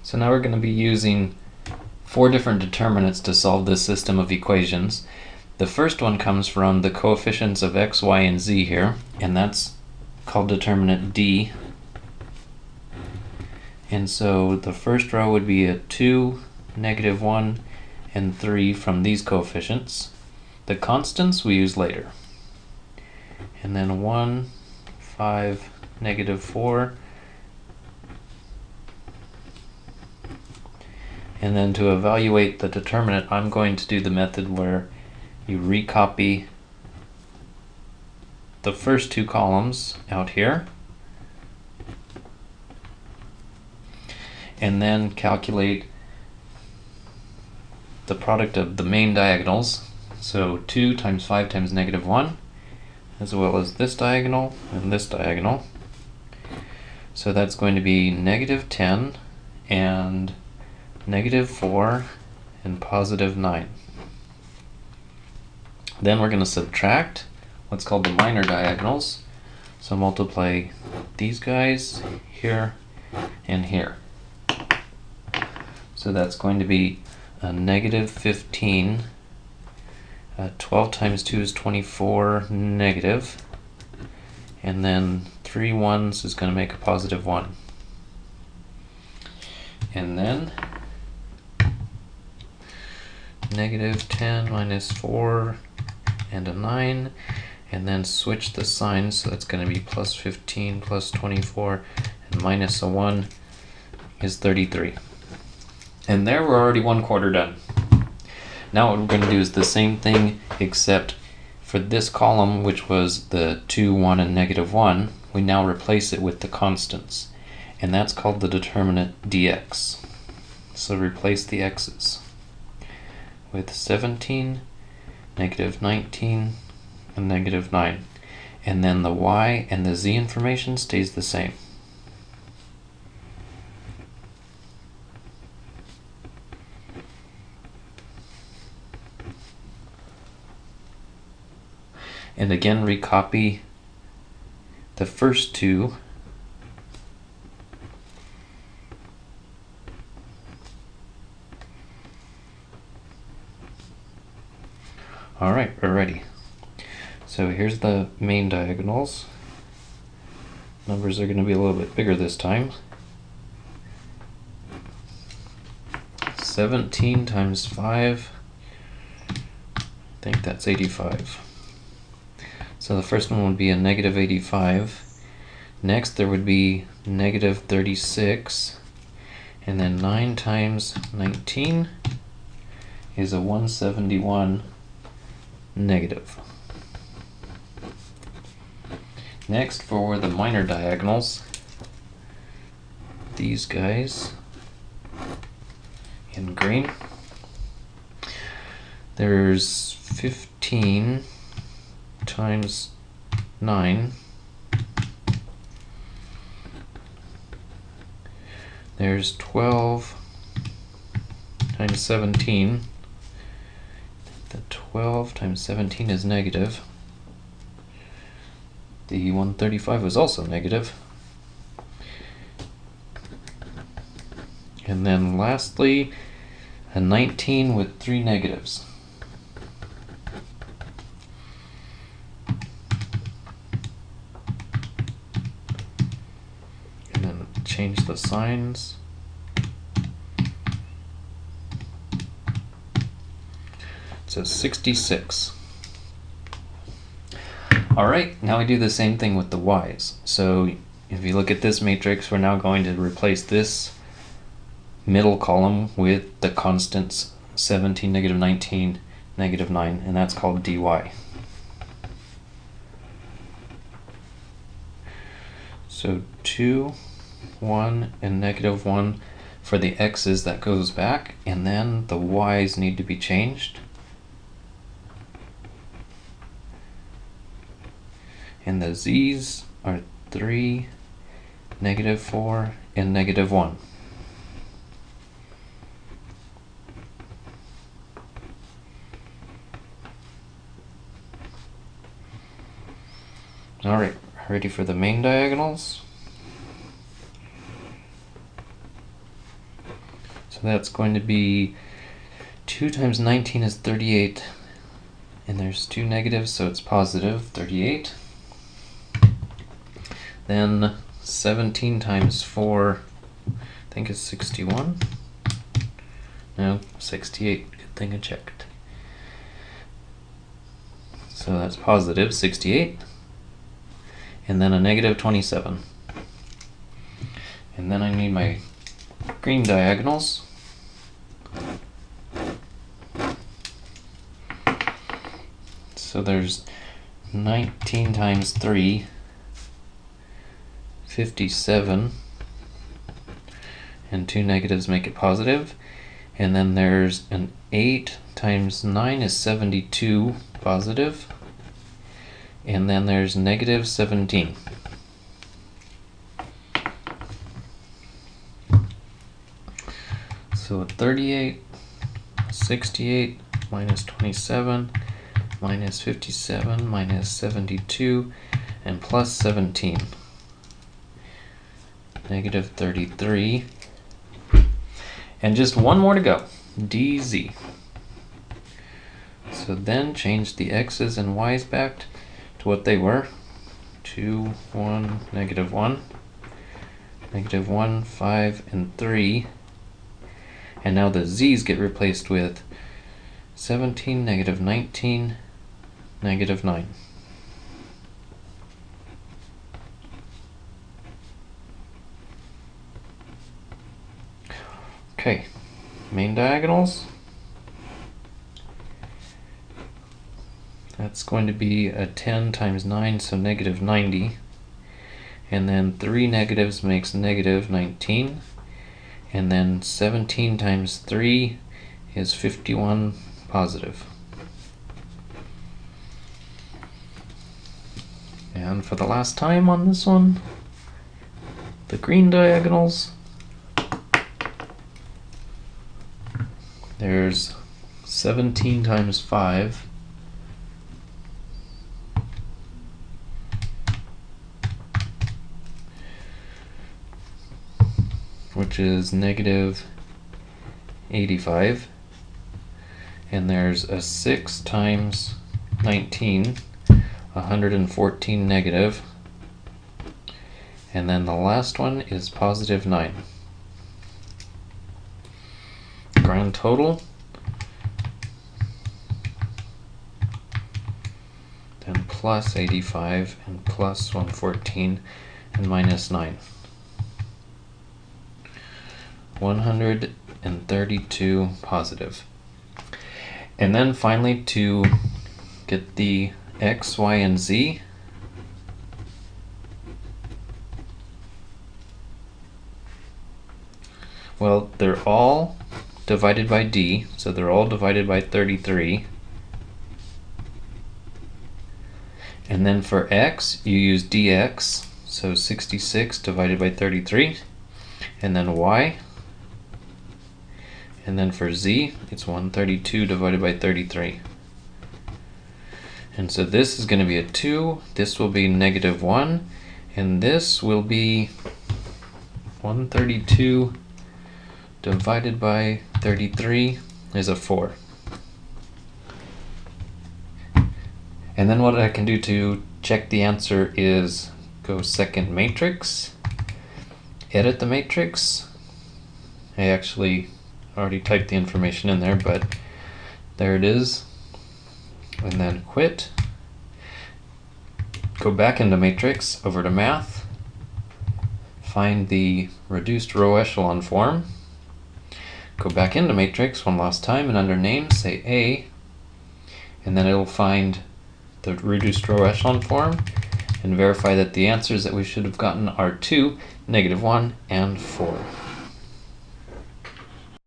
So now we're going to be using 4 different determinants to solve this system of equations. The first one comes from the coefficients of x, y, and z here, and that's called determinant D. And so the first row would be a 2, -1, and 3 from these coefficients. The constants we use later. And then 1, 5, -4. And then to evaluate the determinant, I'm going to do the method where you recopy the first 2 columns out here, and then calculate the product of the main diagonals. So 2 times 5 times -1, as well as this diagonal and this diagonal. So that's going to be -10 and -4 and +9. Then we're going to subtract what's called the minor diagonals. So multiply these guys here and here. So that's going to be a -15. 12 times 2 is 24 negative. And then 3 ones is going to make a +1. And then -10 minus 4 and a 9, and then switch the signs, so that's going to be +15 plus 24 and minus a 1 is 33. And there we're already 1/4 done. Now what we're going to do is the same thing, except for this column, which was the 2, 1, and -1, we now replace it with the constants, and that's called the determinant dx. So replace the x's with 17, -19, and -9. And then the y and the z information stays the same. And again, recopy the first 2. Alright, we're ready. So here's the main diagonals. Numbers are going to be a little bit bigger this time. 17 times 5, I think that's 85. So the first one would be a -85. Next there would be -36. And then 9 times 19 is a 171 negative. Next, for the minor diagonals, these guys in green, there's 15 times 9, there's 12 times 17, the 12 times 17 is negative, the 135 was also negative, and then lastly a 19 with 3 negatives. And then change the signs. So 66. Alright, now we do the same thing with the y's. So if you look at this matrix, we're now going to replace this middle column with the constants 17, -19, -9, and that's called dy. So 2, 1, and -1 for the x's, that goes back, and then the y's need to be changed. And the z's are 3, -4, and -1. Alright, ready for the main diagonals? that's going to be 2 times 19 is 38, and there's 2 negatives, so it's positive 38. Then 17 times 4, I think is 61. No, 68. Good thing I checked. So that's positive 68. And then a negative 27. And then I need my green diagonals. So there's 19 times 3, 57, and 2 negatives make it positive. And then there's an 8 times 9 is 72, positive. And then there's negative 17. So 38, 68, minus 27, minus 57, minus 72, and plus 17. Negative 33. And just one more to go, dz. So then change the x's and y's back to what they were. 2, 1, negative 1, negative 1, 5, and 3. And now the z's get replaced with 17, negative 19, negative 9. Okay, main diagonals. That's going to be a 10 times 9, so negative 90. And then 3 negatives makes negative 19. And then 17 times 3 is 51, positive. And for the last time on this one, the green diagonals. There's 17 times 5, which is negative 85, and there's a 6 times 19, 114 negative, and then the last one is positive 9. Grand total, then plus 85 and plus 114 and minus 9. 132 positive. And then finally, to get the x, y, and z, well, they're all divided by d, so they're all divided by 33. And then for x, you use dx, so 66 divided by 33. And then y, and then for z, it's 132 divided by 33. And so this is going to be a 2, this will be negative 1, and this will be 132 divided by 33 is a 4. And then what I can do to check the answer is go second matrix, edit the matrix. I actually already typed the information in there, but there it is. And then quit. Go back into matrix, over to math, find the reduced row echelon form. Go back into matrix one last time, and under name say A, and then it'll find the reduced row echelon form and verify that the answers that we should have gotten are 2, negative 1, and 4.